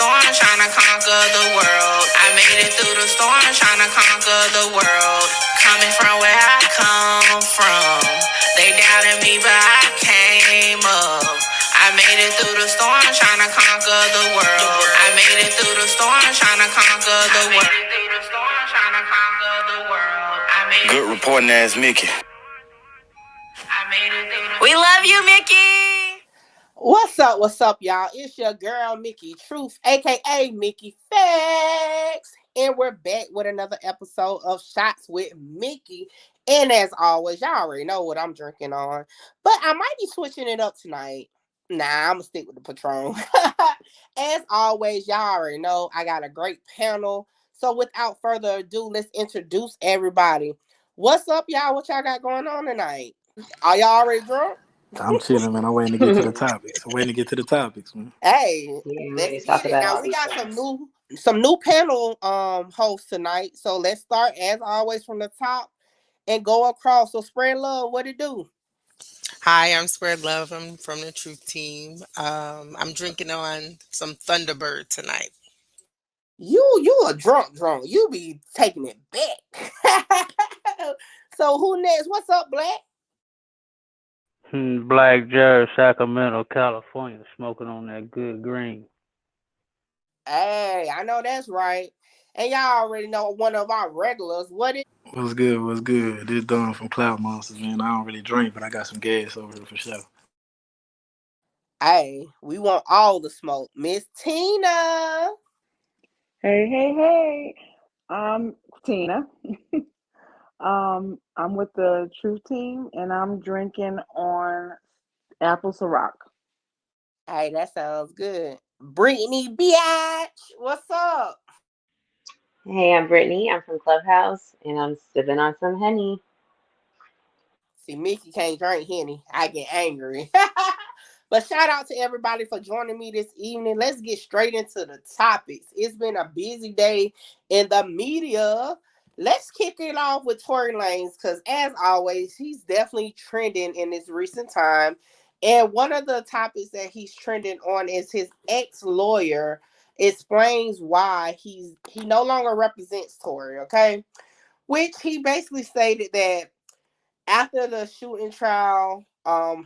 storm, trying to conquer the world. I made it through the storm, trying to conquer the world. Coming from where I come from, they doubted me, but I came up. I made it through the storm, trying to conquer the world. I made it through the storm, trying to conquer the world. Good reporting ass Mickey. We love you, Mickey. What's up, y'all? It's your girl, Mickey Truth, aka Mickey Facts. And we're back with another episode of Shots with Mickey. And as always, y'all already know what I'm drinking on. But I might be switching it up tonight. Nah, I'm going to stick with the Patron. As always, y'all already know I got a great panel. So without further ado, let's introduce everybody. What's up, y'all? What y'all got going on tonight? Are y'all already drunk? I'm chilling, man. I'm waiting to get to the topics. Man. Hey, let's get it. Now we got some new panel hosts tonight. So let's start as always from the top and go across. So spread love, what it do? Hi, I'm Spread Love. I'm from the Truth Team. I'm drinking on some Thunderbird tonight. You a drunk. You be taking it back. So who next? What's up, Blac? Blac Jerz, Sacramento, California, smoking on that good green. Hey, I know that's right. And y'all already know one of our regulars. What's good? This Don from Cloud Monsters, man. I don't really drink, but I got some gas over here for sure. Hey, we want all the smoke. Miss Tina. Hey. I'm Tina. I'm with the Truth Team, and I'm drinking on apple Ciroc. Hey, that sounds good. BrittneyBytch, what's up? Hey, I'm Brittany. I'm from Clubhouse, and I'm sipping on some honey. See, Mickey can't drink Henny. I get angry. But shout out to everybody for joining me this evening. Let's get straight into the topics. It's been a busy day in the media. Let's kick it off with Tory Lanez because, as always, he's definitely trending in this recent time. And one of the topics that he's trending on is his ex-lawyer explains why he no longer represents Tory, okay? Which he basically stated that after the shooting trial,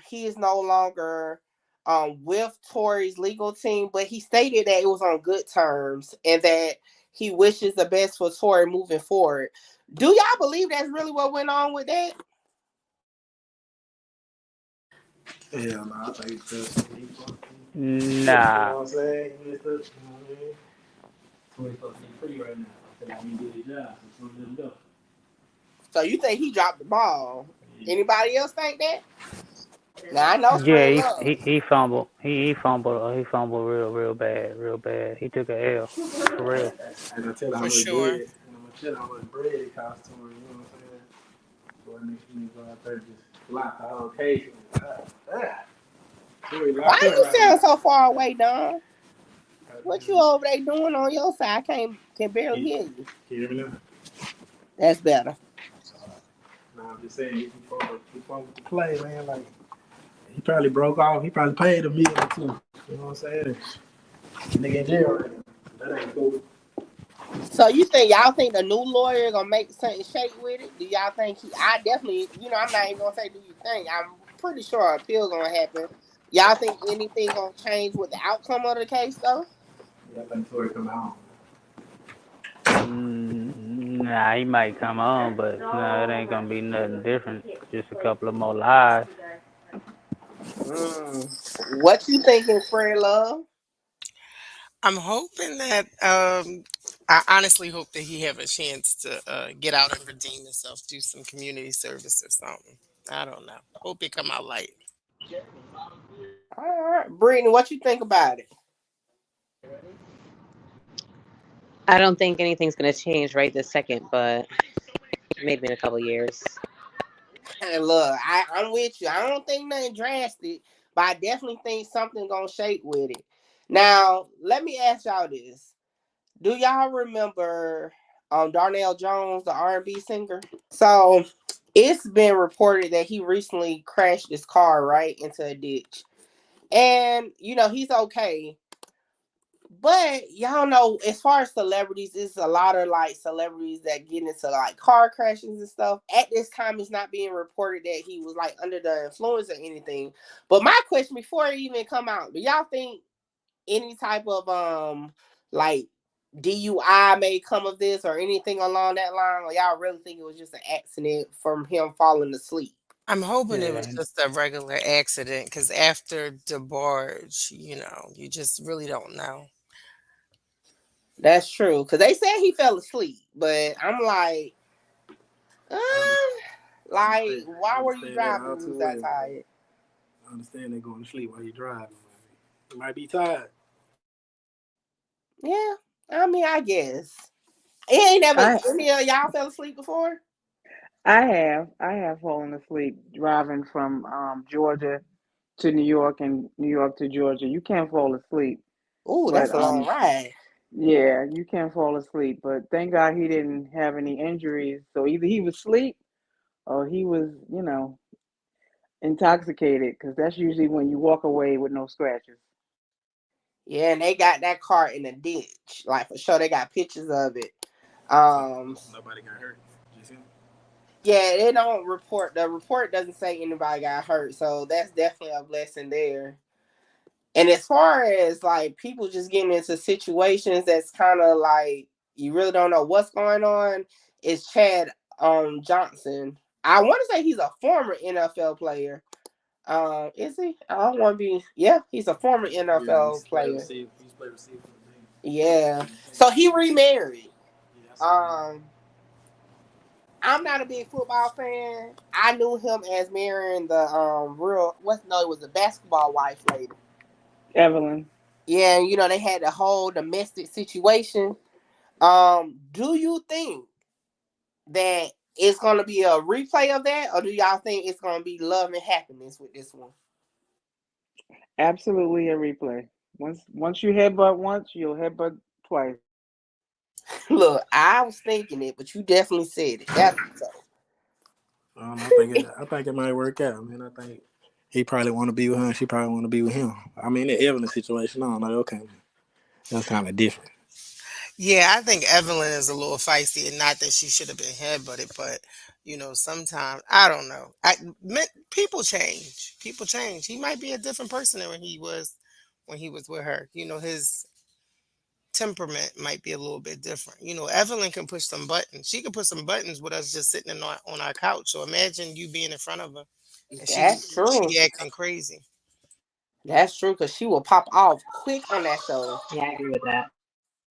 he is no longer with Tory's legal team, but he stated that it was on good terms and that he wishes the best for Tory moving forward. Do y'all believe that's really what went on with that? Hell no, I think it's just Nah. You know what I'm saying? Tory's supposed to be free right now. I think he did his job, so let him go. So you think he dropped the ball? Yeah. Anybody else think that? Now I know. Yeah, he fumbled. He fumbled. He fumbled real bad. He took a L for real. And I tell you how much bread. And I'm gonna tell you how much bread it costs Tory. You know what I'm saying? Boy, next thing go out there and just block the whole case. Why you sound so far away, Don? What you over there doing on your side? I can barely hear you. Can you hear me now? That's better. Nah, I'm just saying, he fumbled the play, man. Like, he probably broke off. He probably paid $1 million or $2 million. You know what I'm saying? Nigga in jail right now. That ain't cool. So y'all think the new lawyer gonna make something shake with it? Do y'all think I definitely, I'm not even gonna say do you think. I'm pretty sure an appeal gonna happen. Y'all think anything gonna change with the outcome of the case though? Yeah, I think Tory come home. Nah, he might come on, but no, it ain't gonna be nothing different. Just a couple of more lies. What you thinking, Fred Love? I'm hoping that I honestly hope that he have a chance to get out and redeem himself, do some community service or something. I don't know. Hope it come out light. All right, Brittany, what you think about it? I don't think anything's going to change right this second, but maybe in a couple years. And look, I'm with you. I don't think nothing drastic, but I definitely think something gonna shake with it. Now, let me ask y'all this. Do y'all remember Darnell Jones, the R&B singer? So it's been reported that he recently crashed his car right into a ditch. And, he's okay. But y'all know, as far as celebrities, it's a lot of like celebrities that get into like car crashes and stuff. At this time, it's not being reported that he was like under the influence or anything. But my question before it even come out, do y'all think any type of like DUI may come of this or anything along that line? Or y'all really think it was just an accident from him falling asleep? I'm hoping it was Yeah, just a regular accident because after DeBarge, you just really don't know. That's true. Because they said he fell asleep. But I'm like, uh, I understand. I like, understand. I why were you understand that driving all when you too was that well. tired? I understand they're going to sleep while you're driving. You might be tired. Yeah. I mean, I guess. It ain't never I any of y'all fell asleep before? I have fallen asleep driving from Georgia to New York and New York to Georgia. You can't fall asleep, Ooh, but that's a long ride. yeah, you can't fall asleep. But thank God he didn't have any injuries. So either he was asleep or he was, intoxicated, because that's usually when you walk away with no scratches. Yeah, and they got that car in a ditch. Like for sure, they got pictures of it. So Um, nobody got hurt. Just him. yeah, they don't report. The report doesn't say anybody got hurt, so that's definitely a blessing there. And as far as like people just getting into situations that's kind of like you really don't know what's going on, is Chad Johnson. I want to say he's a former NFL player. Is he? I don't want to be. Yeah, he's a former Yeah, NFL he's played player. receiver. He's played receiver for the Bengals. Yeah. So he remarried. Yeah, I seen that. Um, I'm not a big football fan. I knew him as marrying the real what no, it was a basketball wife lady. Evelyn. Yeah, and they had the whole domestic situation. Do you think that it's gonna be a replay of that, or do y'all think it's gonna be love and happiness with this one? Absolutely a replay. Once you headbutt once, you'll headbutt twice. Look, I was thinking it, but you definitely said it. That's so. I think it might work out. I mean, I think he probably want to be with her, and she probably want to be with him. I mean, the Evelyn situation, I don't know. Okay, that's kind of different. Yeah, I think Evelyn is a little feisty, and not that she should have been headbutted, but sometimes I don't know. People change. People change. He might be a different person than when he was with her. His temperament might be a little bit different. Evelyn can push some buttons. She can push some buttons with us just sitting on our couch. So imagine you being in front of her and she That's true. she acting crazy. That's true because she will pop off quick on that show. Yeah, I agree with that.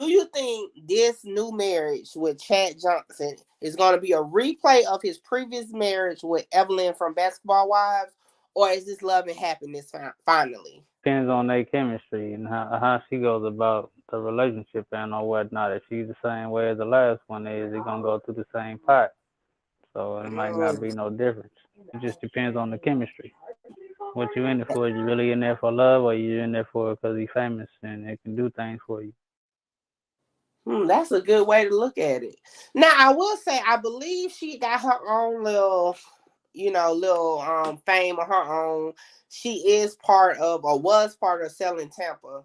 Do you think this new marriage with Chad Johnson is going to be a replay of his previous marriage with Evelyn from Basketball Wives, or is this love and happiness finally? depends on their chemistry and how she goes about the relationship and or whatnot. If she's the same way as the last one is, it gonna go through the same pot. So it might not Mm, be no difference. It just depends on the chemistry. What you in it for? You really in there for love, or you in there for because he's famous and it can do things for you? that's a good way to look at it. Now, I will say, I believe she got her own little, little fame of her own. She is part of, or was part of, Selling Tampa.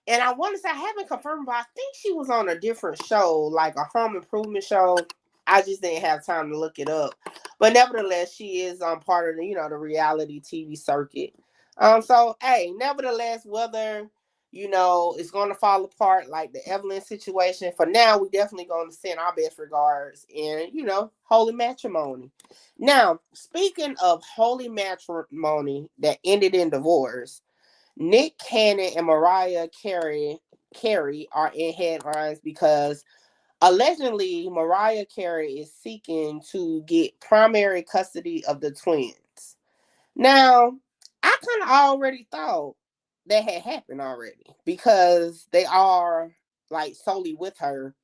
And I want to say I haven't confirmed, but I think she was on a different show, like a home improvement show. I just didn't have time to look it up. But nevertheless, she is part of the reality TV circuit. So hey, nevertheless, whether it's gonna fall apart like the Evelyn situation, for now we definitely gonna send our best regards and holy matrimony. Now, speaking of holy matrimony that ended in divorce, Nick Cannon and Mariah Carey are in headlines because allegedly Mariah Carey is seeking to get primary custody of the twins. Now, I kind of already thought that had happened already because they are like solely with her.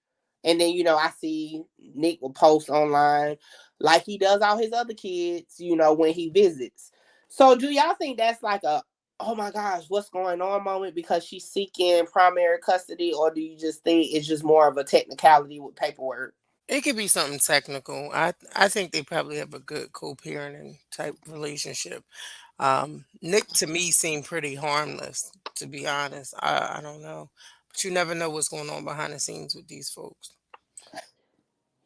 And then, I see Nick will post online like he does all his other kids, when he visits. So do y'all think that's like a, oh my gosh, what's going on moment because she's seeking primary custody, or do you just think it's just more of a technicality with paperwork? It could be something technical. I think they probably have a good co-parenting type relationship. Nick to me seemed pretty harmless, to be honest. I don't know. But you never know what's going on behind the scenes with these folks.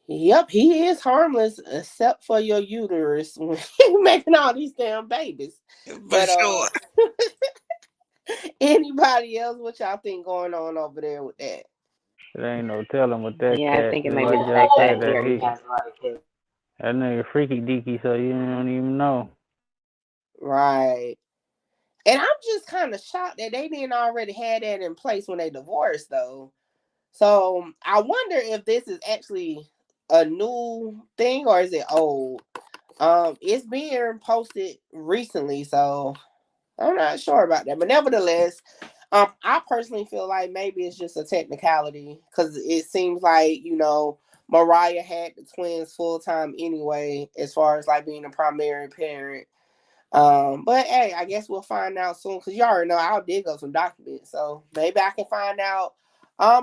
Yep, he is harmless except for your uterus when you're making all these damn babies. For But sure. anybody else, what y'all think going on over there with that? There ain't no telling what that Yeah, I cat. think it Just might be like the y'all fact said, that he that already he has a lot of kids. that nigga freaky deaky, so you don't even know. Right. And I'm just kind of shocked that they didn't already have that in place when they divorced, though. So I wonder if this is actually a new thing or is it old? It's being posted recently, so I'm not sure about that. But nevertheless, I personally feel like maybe it's just a technicality because it seems like, Mariah had the twins full time anyway, as far as like being a primary parent. But hey, I guess we'll find out soon because you already know I'll dig up some documents, so maybe I can find out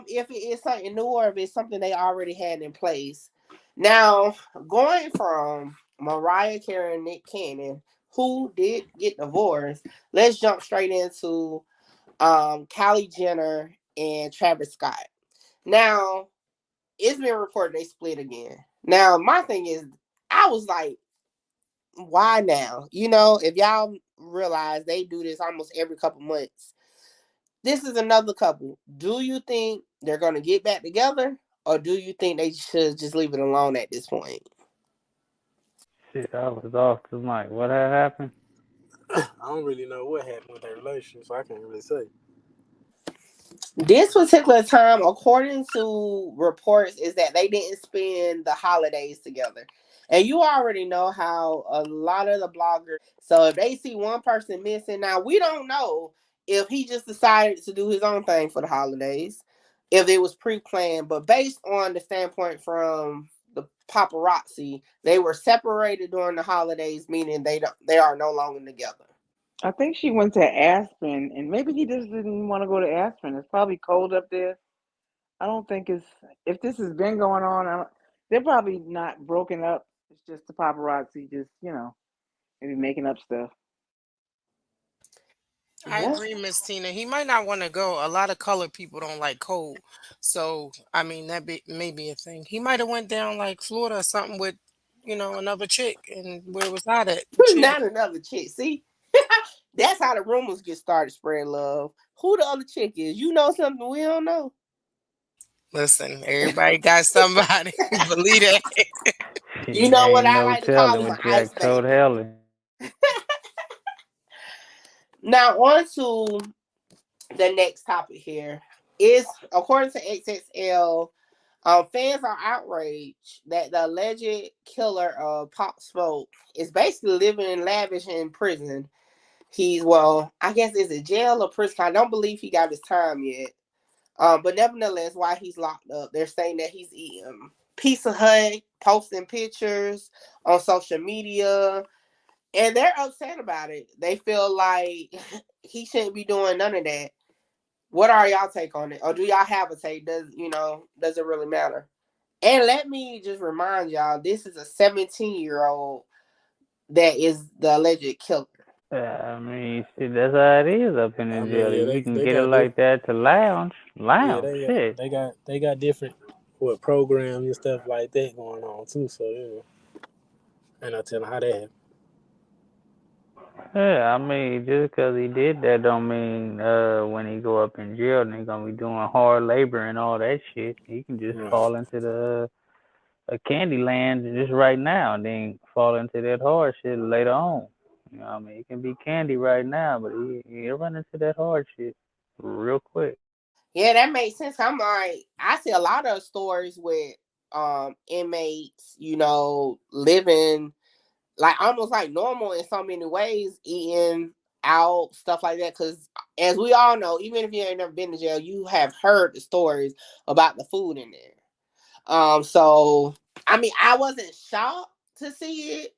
if it is something new or if it's something they already had in place. Now, going from Mariah Carey and Nick Cannon, who did get divorced, let's jump straight into Kylie Jenner and Travis Scott. Now, it's been reported they split again. Now, my thing is, I was like, why now? If y'all realize they do this almost every couple months, this is another couple. Do you think they're going to get back together or do you think they should just leave it alone at this point? Shit, I was off the mic. What had happened? I don't really know what happened with their relationship, so I can't really say. This particular time, according to reports, is that they didn't spend the holidays together. And you already know how a lot of the bloggers, so if they see one person missing, now we don't know if he just decided to do his own thing for the holidays, if it was pre-planned, but based on the standpoint from the paparazzi, they were separated during the holidays, meaning they are no longer together. I think she went to Aspen, and maybe he just didn't want to go to Aspen. It's probably cold up there. I don't think it's if this has been going on. They're probably not broken up. It's just the paparazzi, just maybe making up stuff. I Yes. agree, Miss Tina. He might not want to go. A lot of colored people don't like cold, so I mean may be a thing. He might have went down like Florida or something with, another chick, and where was that at? Chill. Not another chick. See, that's how the rumors get started spreading love. Who the other chick is? You know something we don't know. Listen, everybody got somebody. Believe that. You Shit, know what ain't I no like to call telling him, an what ice Jack told baby. Helen. Now on to the next topic here. Is according to XXL, fans are outraged that the alleged killer of Pop Smoke is basically living lavish in prison. I guess is it jail or prison? I don't believe he got his time yet. But nevertheless, while he's locked up, they're saying that he's eating Pizza Hut, posting pictures on social media, and they're upset about it. They feel like he shouldn't be doing none of that. What are y'all take on it? Or do y'all have a take? Does it really matter? And let me just remind y'all, this is a 17-year-old that is the alleged killer. I mean, shit, that's how it is up in I the mean, jail. yeah, If you can they get it got like that to yeah, lounge, shit. they got different programs and stuff like that going on too. So and I tell them how that happened. Yeah, I mean, just 'cause he did that don't mean when he go up in jail and he gonna be doing hard labor and all that shit. He can just Right. fall into the a candy land just right now and then fall into that hard shit later on. You know what I mean? It can be candy right now, but he'll run into that hard shit real quick. Yeah, that makes sense. I'm like, I see a lot of stories with inmates, living like almost like normal in so many ways, eating out, stuff like that. Because as we all know, even if you ain't never been to jail, you have heard the stories about the food in there. So I mean, I wasn't shocked to see it,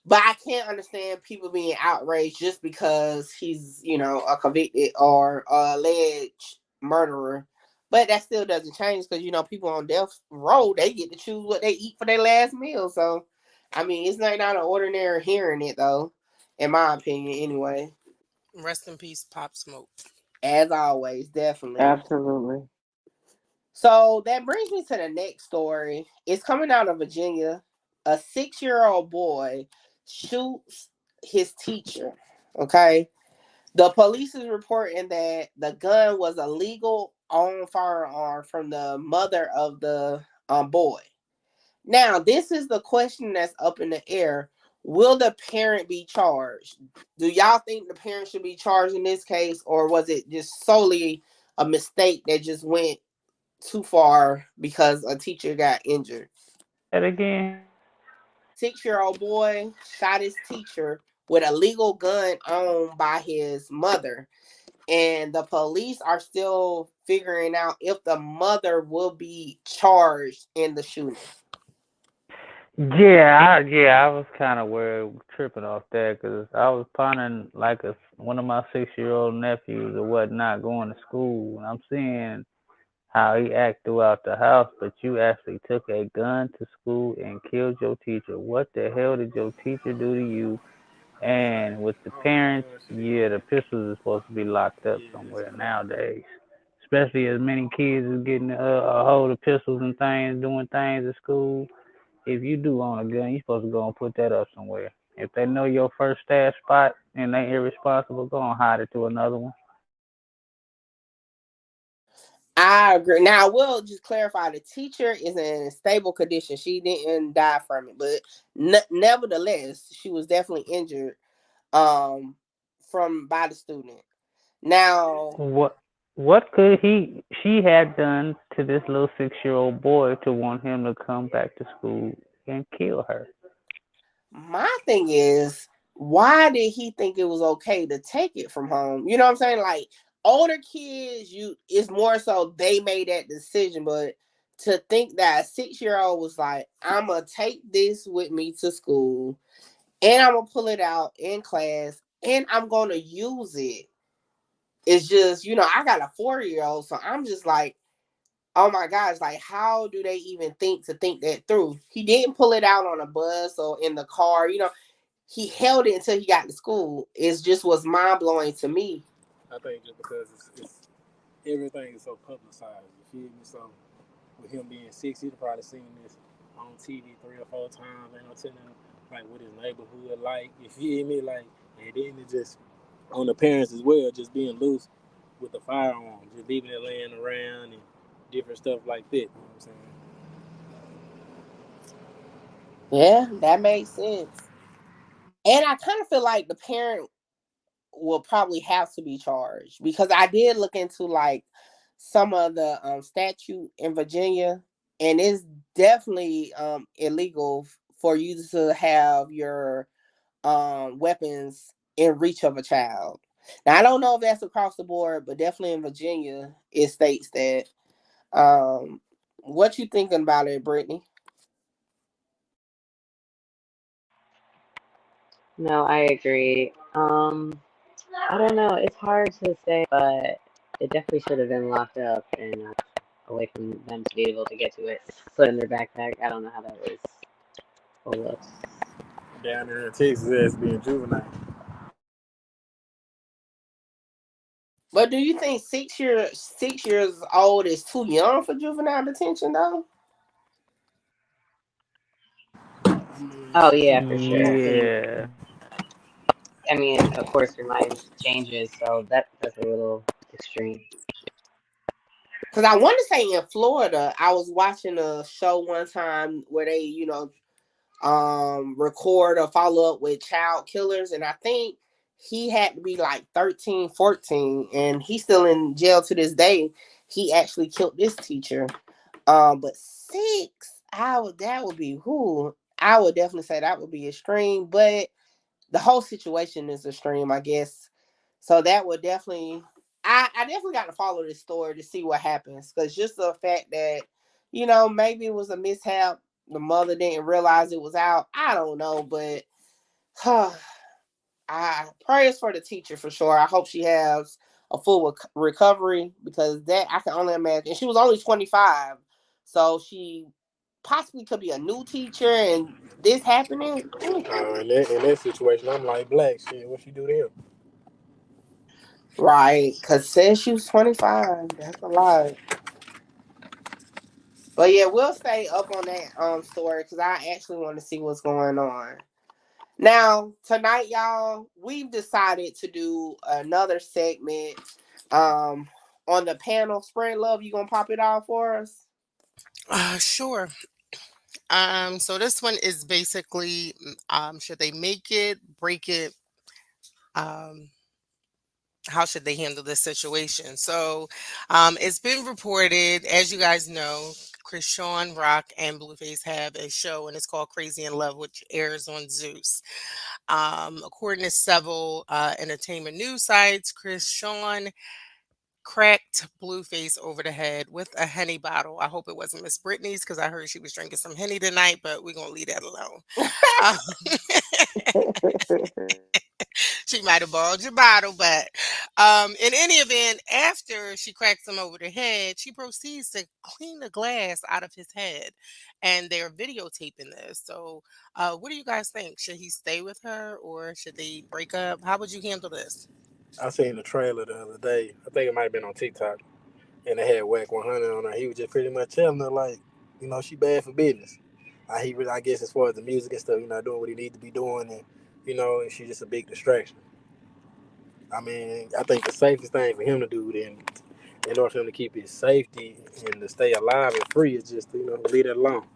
but I can't understand people being outraged just because he's, a convicted or alleged murderer. But that still doesn't change because, people on death row, they get to choose what they eat for their last meal. So, I mean, it's not an ordinary hearing it, though, in my opinion, anyway. Rest in peace, Pop Smoke. As always, definitely. Absolutely. So that brings me to the next story. It's coming out of Virginia. A 6-year-old boy shoots his teacher. Okay. The police is reporting that the gun was a legal owned firearm from the mother of the boy. Now, this is the question that's up in the air. Will the parent be charged? Do y'all think the parent should be charged in this case, or was it just solely a mistake that just went too far because a teacher got injured? That again. 6-year-old boy shot his teacher with a legal gun owned by his mother. And the police are still figuring out if the mother will be charged in the shooting. Yeah, I was kind of worried, tripping off that, because I was pondering like one of my 6-year-old nephews or whatnot going to school, and I'm seeing how he act throughout the house, but you actually took a gun to school and killed your teacher. What the hell did your teacher do to you? And with the parents, yeah, the pistols is supposed to be locked up somewhere nowadays. Especially as many kids is getting a hold of pistols and things, doing things at school. If you do own a gun, you're supposed to go and put that up somewhere. If they know your first stash spot and they irresponsible, go and hide it to another one. I agree. Now, I will just clarify the teacher is in stable condition. She didn't die from it, but nevertheless, she was definitely injured um, from by the student. Now, What could she had done to this little 6-year-old boy to want him to come back to school and kill her? my thing is, why did he think it was okay to take it from home? You know what I'm saying? Like older kids, it's more so they made that decision, but to think that a 6-year-old was like, I'm gonna take this with me to school and I'm gonna pull it out in class and I'm gonna use it. It's just, I got a 4-year-old, so I'm just like, oh my gosh, like how do they even think that through? He didn't pull it out on a bus or in the car, he held it until he got to school. It just was mind blowing to me. I think just because it's everything is so publicized. You feel me? So with him being 6, he'd probably seen this on TV 3 or 4 times. Ain't no telling like what his neighborhood like. You feel me? Like, and then it just on the parents as well, just being loose with the firearm, just leaving it laying around and different stuff like that. You know what I'm saying? Yeah, that makes sense. And I kind of feel like the parent will probably have to be charged because I did look into like some of the statute in Virginia, and it's definitely illegal for you to have your weapons in reach of a child. Now I don't know if that's across the board, but definitely in Virginia it states that. What you thinking about it, Brittany? No, I agree. I don't know. It's hard to say, but it definitely should have been locked up and away from them to be able to get to it. Put in their backpack. I don't know how that was pulled up. Down there in Texas, as being juvenile. But do you think 6 years old is too young for juvenile detention though? Oh yeah, for sure. Yeah. I mean, of course, your mind changes, so that's a little extreme. Because I want to say in Florida, I was watching a show one time where they, record or follow up with child killers, and I think he had to be like 13, 14, and he's still in jail to this day. He actually killed this teacher. But 6, that would be who I would definitely say that would be extreme, but the whole situation is extreme, I guess. So that would definitely, I definitely got to follow this story to see what happens. Because just the fact that, maybe it was a mishap. The mother didn't realize it was out. I don't know, but I prayers for the teacher for sure. I hope she has a full recovery because that I can only imagine. She was only 25, so she possibly could be a new teacher and this happening. In that situation, I'm like Black shit. What she do to him? Right, because says she was 25. That's a lot. But yeah, we'll stay up on that story because I actually want to see what's going on. Now, tonight, y'all, we've decided to do another segment um on the panel. Spread love, you gonna pop it off for us? Sure. So this one is basically, should they make it, break it? Um, how should they handle this situation? So, it's been reported, as you guys know, Krishan Rock and Blueface have a show, and it's called Crazy in Love, which airs on Zeus. According to several entertainment news sites, Krishan cracked Blueface over the head with a Henny bottle. I hope it wasn't Miss Brittany's because I heard she was drinking some Henny tonight, but we're gonna leave that alone. Um, she might have borrowed your bottle, but in any event, after she cracks him over the head, she proceeds to clean the glass out of his head, and they're videotaping this. So, what do you guys think? Should he stay with her or should they break up? How would you handle this? I seen the trailer the other day. I think it might have been on TikTok, and they had Whack 100 on her. He was just pretty much telling her like, she bad for business. He really, I guess, as far as the music and stuff, doing what he needs to be doing, and and she's just a big distraction. I mean, I think the safest thing for him to do then, in order for him to keep his safety and to stay alive and free, is just leave it alone.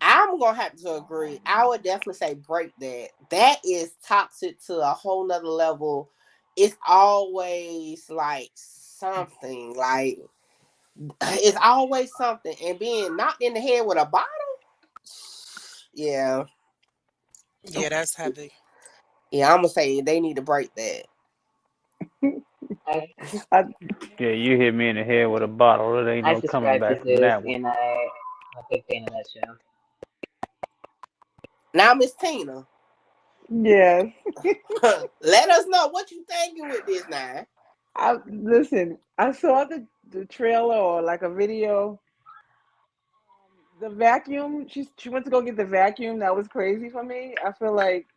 I'm gonna have to agree. I would definitely say break that. That is toxic to a whole nother level. It's always like something. Like it's always something. And being knocked in the head with a bottle, yeah. Yeah, that's heavy. Yeah, I'm gonna say they need to break that. I I, Yeah, you hit me in the head with a bottle. There ain't I no coming subscribe to back from Zeus, that one. and I'm a big fan of that show. Now, Miss Tina, yes. let us know what you thinking with this now. Listen. I saw the trailer or like a video. The vacuum. She went to go get the vacuum. That was crazy for me. I feel like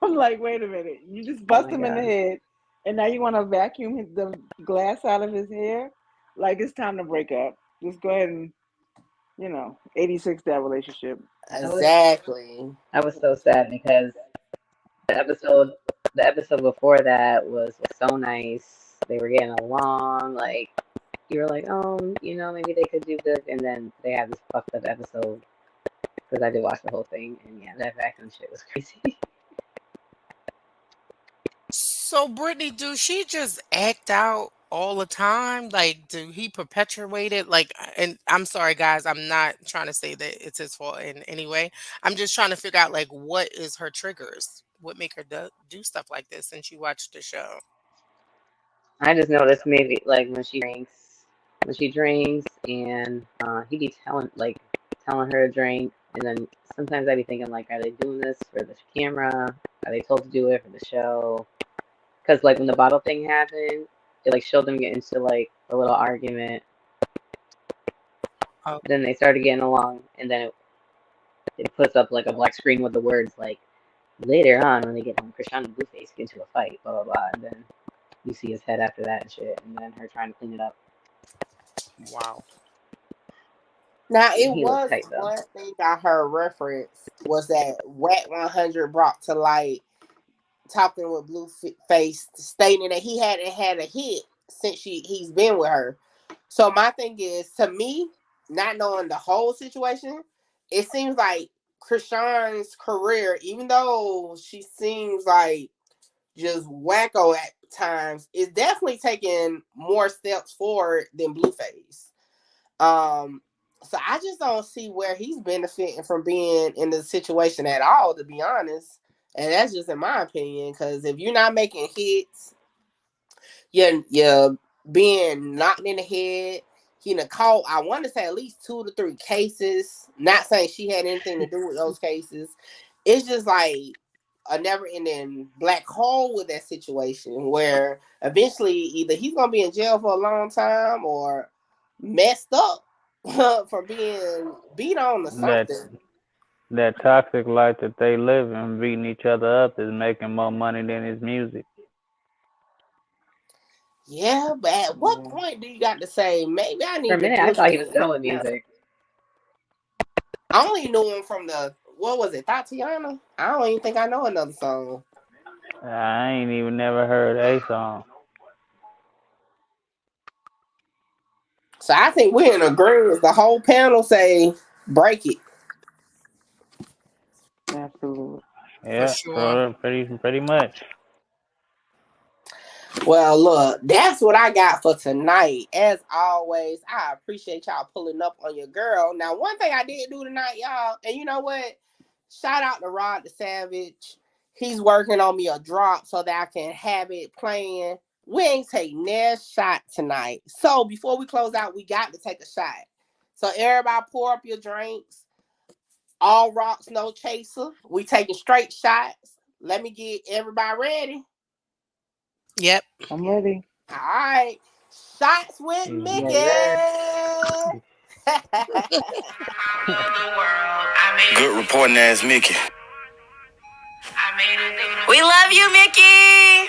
I'm like, wait a minute. You just Oh bust my him in the god. head, and now you want to vacuum the glass out of his hair. Like it's time to break up. Just go ahead and 86 that relationship. I was Exactly. I was so sad because the episode the episode before that was so nice. They were getting along. Like you were like, oh, maybe they could do good, and then they had this fucked up episode because I did watch the whole thing, and yeah, that vacuum shit was crazy. So, Brittany, do she just act out all the time? Like, do he perpetuate it? Like, and I'm sorry, guys, I'm not trying to say that it's his fault in any way. I'm just trying to figure out, like, what is her triggers? What make her do stuff like this since you watched the show? I just noticed maybe like when she drinks, and he be telling her to drink, and then sometimes I be thinking like, are they doing this for the camera? Are they told to do it for the show? Because like when the bottle thing happened, it like showed them get into like a little argument. Oh, Then they started getting along, and then it puts up like a black screen with the words like later on when they get home, Krishan and Blueface get into a fight, blah blah blah, and then you see his head after that and shit, and then her trying to clean it up. wow. Now, it He looked was tight though. one thing I heard reference was that Whack 100 brought to light talking with Blueface, stating that he hadn't had a hit since he's been with her. So my thing is, to me, not knowing the whole situation, it seems like Krishan's career, even though she seems like just wacko at times, is definitely taking more steps forward than Blueface. Um, so I just don't see where he's benefiting from being in the situation at all, to be honest. And that's just in my opinion, because if you're not making hits, you're being knocked in the head. He done caught, I want to say, at least 2 to 3 cases. Not saying she had anything to do with those cases. It's just like a never-ending black hole with that situation where eventually either he's gonna be in jail for a long time or messed up from being beat on or That something. that toxic life that they live in, beating each other up, is making more money than his music. Yeah, but at what Yeah. point do you got to say, maybe I For a need to minute, I do thought he was something done with else? music. I only knew him from what was it, Tatiana? I don't even think I know another song. I ain't even never heard a song. So I think we're in agreement. The whole panel say, break it. Absolutely. For Yeah, sure. pretty much. Well, look, that's what I got for tonight. As always, I appreciate y'all pulling up on your girl. Now, one thing I did do tonight, y'all, and you know what? Shout out to Rod the Savage. He's working on me a drop so that I can have it playing. We ain't taking that shot tonight. So before we close out, we got to take a shot. So everybody pour up your drinks. All rocks, no chaser. We taking straight shots. Let me get everybody ready. Yep. I'm ready. All right. Shots with Yeah. Mickey. Yes. Good reporting ass Mickey. We love you, Mickey.